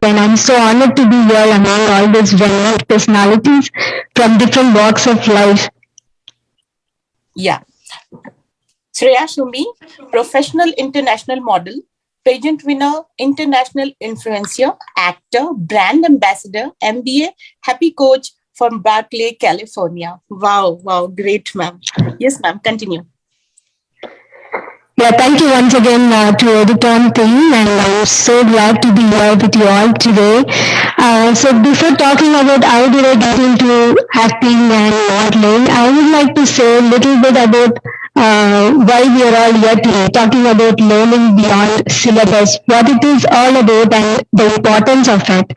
and I'm so honored to be here among all these relevant personalities from different walks of life. Yeah. Shreyaa Sumi, professional international model, pageant winner, international influencer, actor, brand ambassador, MBA, happy coach from Berkeley, California. Wow, great, ma'am. Yes, ma'am, continue. Yeah, thank you once again to Editon team, and I'm so glad to be here with you all today. So before talking about how did I get into acting and modeling, I would like to say a little bit about why we are all here today, talking about learning beyond syllabus, what it is all about and the importance of it.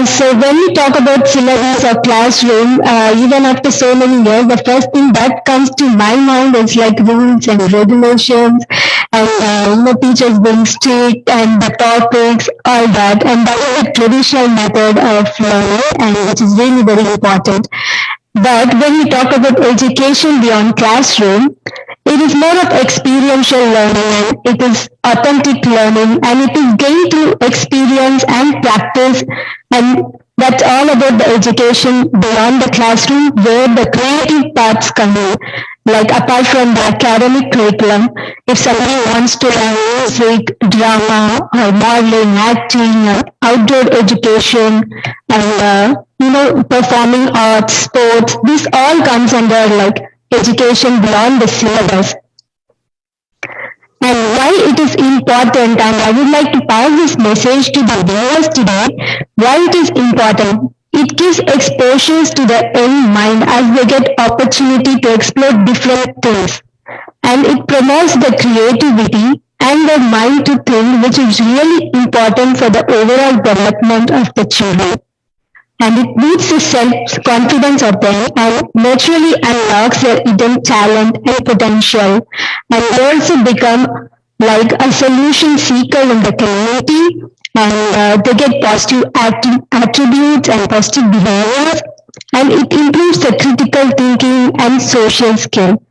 So when we talk about syllabus or classroom, even after so many years, the first thing that comes to my mind is like rules and regulations, and teachers being strict and the topics, all that, and that is a traditional method of learning, and which is really very important. But when we talk about education beyond classroom, it is more of experiential learning, and it is authentic learning, and it is gained through experience and practice, and that's all about the education beyond the classroom where the creative parts come in. Like apart from the academic curriculum, if somebody wants to learn music, drama, or modeling, acting, outdoor education, and performing arts, sports, this all comes under like education beyond the syllabus. And why it is important, and I would like to pass this message to the viewers today, why it is important. It gives exposures to the young mind as they get opportunity to explore different things. And it promotes the creativity and the mind to think, which is really important for the overall development of the children. And it boosts the self-confidence of them and naturally unlocks their hidden talent and potential. And they also become like a solution seeker in the community, and they get positive attributes and positive behaviors, and it improves the critical thinking and social skill.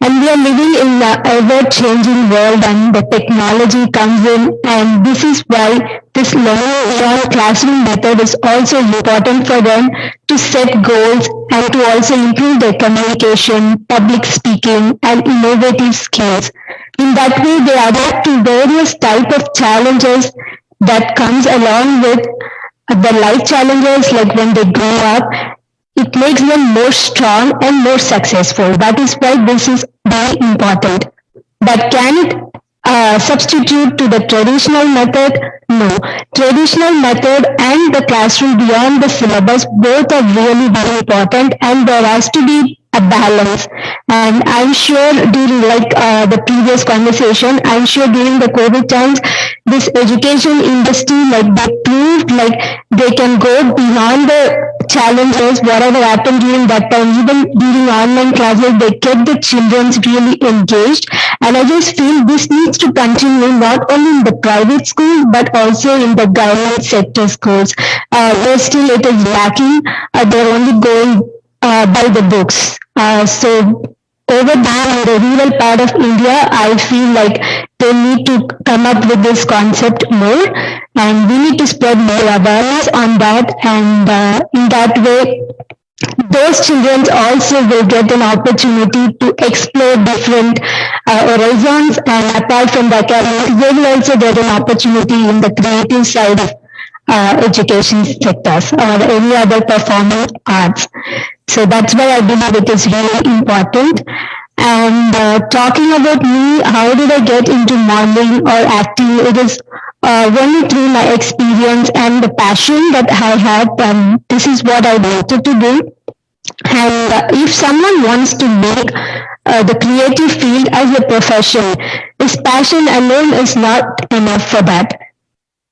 And we are living in an ever-changing world, and the technology comes in, and this is why this learning beyond classroom method is also important for them to set goals and to also improve their communication, public speaking, and innovative skills. In that way, they adapt to various type of challenges that comes along with the life challenges, like when they grow up. It makes them more strong and more successful. That is why this is very important. But can it substitute to the traditional method? No. Traditional method and the classroom beyond the syllabus both are really very important, and there has to be a balance. And I'm sure during the previous conversation, I'm sure during the COVID times, this education industry, like they proved like they can go beyond the challenges, whatever happened during that time. Even during online classes, they kept the children really engaged. And I just feel this needs to continue not only in the private schools, but also in the government sector schools. Where still it is lacking, they're only going by the books. So over there in the rural part of India, I feel like they need to come up with this concept more, and we need to spread more awareness on that, and in that way, those children also will get an opportunity to explore different horizons, and apart from the academics, they will also get an opportunity in the creative side of education sectors or any other performing arts. So that's why I believe it is really important. And talking about me, how did I get into modeling or acting? It is only through my experience and the passion that I had. This is what I wanted to do. And if someone wants to make the creative field as a profession, his passion alone is not enough for that.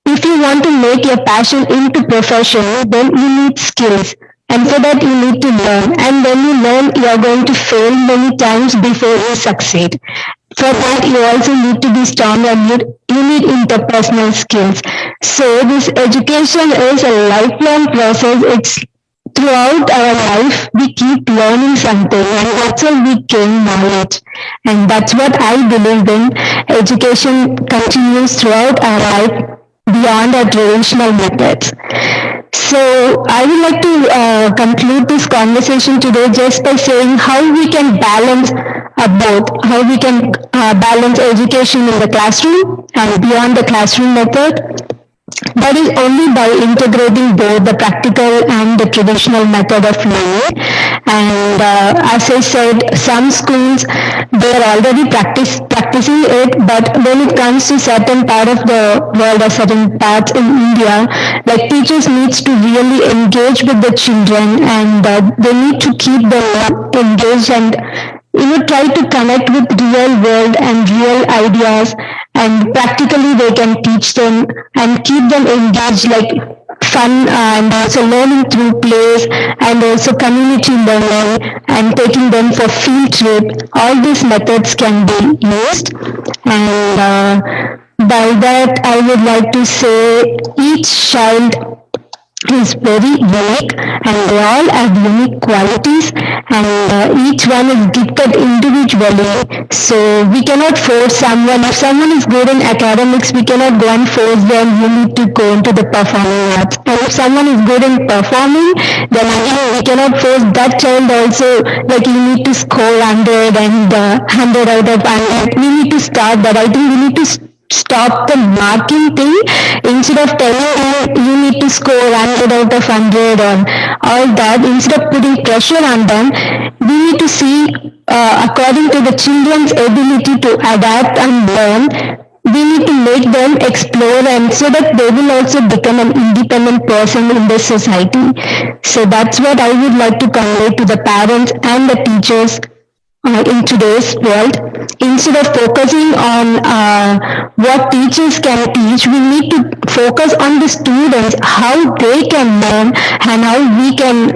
If you want to make your passion into profession, then you need skills. And for that, you need to learn. And when you learn, you are going to fail many times before you succeed. For that, you also need to be strong, and you need interpersonal skills. So this education is a lifelong process. It's throughout our life, we keep learning something, and that's how we gain knowledge. And that's what I believe in. Education continues throughout our life. beyond our traditional methods. So I would like to conclude this conversation today just by saying how we can balance both, how we can balance education in the classroom and beyond the classroom method. That is only by integrating both the practical and the traditional method of learning. And as I said, some schools they are already practicing it, but when it comes to certain part of the world or certain parts in India, like teachers needs to really engage with the children, and they need to keep them engaged and try to connect with real world and real ideas, and practically they can teach them and keep them engaged, like fun and also learning through plays and also community learning and taking them for field trip. All these methods can be used, and by that I would like to say each child is very unique, and they all have unique qualities, and each one is gifted individually. So we cannot force someone. If someone is good in academics, we cannot go and force them, you need to go into the performing arts. And if someone is good in performing, then again we cannot force that child also, like you need to score 100 and 100 out of 100. We need to start that. I think we need to stop the marking thing. Instead of telling them you need to score 100 out of 100 or all that, instead of putting pressure on them, we need to see according to the children's ability to adapt and learn. We need to make them explore, and so that they will also become an independent person in the society. So that's what I would like to convey to the parents and the teachers in today's world. Instead of focusing on what teachers can teach, we need to focus on the students, how they can learn and how we can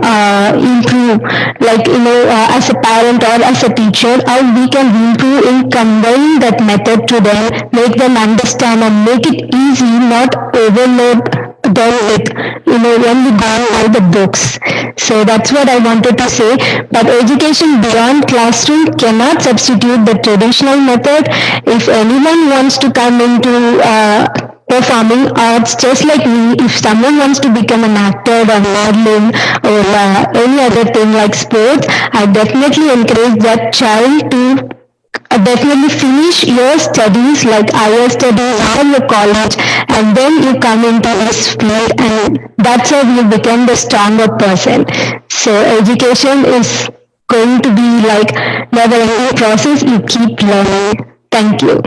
improve. Like, as a parent or as a teacher, how we can improve in conveying that method to them, make them understand and make it easy, not overload them with, only going by the books. So that's what I wanted to say. But education beyond classroom cannot substitute the traditional method. If anyone wants to come into performing arts, just like me, if someone wants to become an actor or modeling or any other thing like sports, I definitely encourage that child to definitely finish your studies like higher studies or your college, and then you come into this field, and that's how you become the stronger person. So education is going to be like never ending process. You keep learning. Thank you.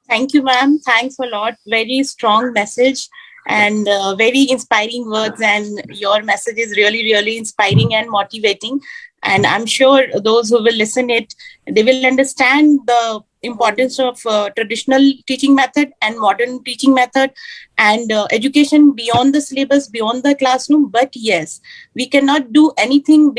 Thank you, ma'am. Thanks a lot. Very strong message and very inspiring words. And your message is really, really inspiring and motivating. And I'm sure those who will listen it, they will understand the importance of traditional teaching method and modern teaching method and education beyond the syllabus, beyond the classroom. But yes, we cannot do anything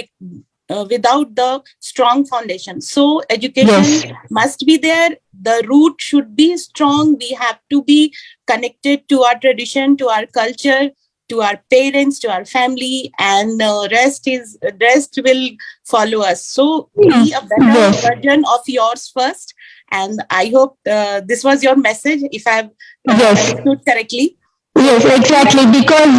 without the strong foundation. So education must be there. The root should be strong. We have to be connected to our tradition, to our culture, to our parents, to our family, and rest will follow us. So be a better version of yours first. And I hope this was your message, if I've understood correctly. Yes, exactly. Because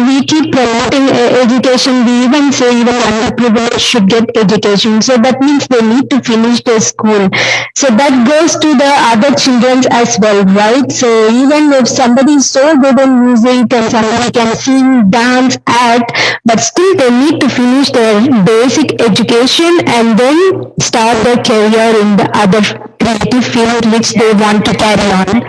we keep promoting education. We even say even underprivileged should get education. So that means they need to finish their school. So that goes to the other children as well, right? So even if somebody is so good in music and somebody can sing, dance, act, but still they need to finish their basic education and then start their career in the other creative field which they want to carry on.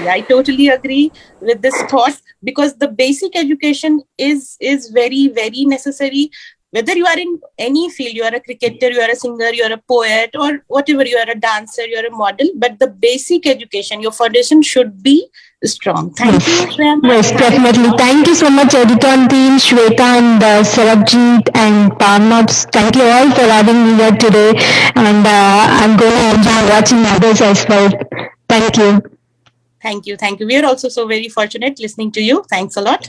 I totally agree with this thought, because the basic education is very, very necessary. Whether you are in any field, you are a cricketer, you are a singer, you are a poet, or whatever, you are a dancer, you are a model, but the basic education, your foundation should be strong. Thank you, Shreyaa. Yes, definitely. Thank you so much, Editon team, Shweta and Sarabjit and Parnots. Thank you all for having me here today, and I'm going to enjoy watching others as well. Thank you. Thank you. We are also so very fortunate listening to you. Thanks a lot.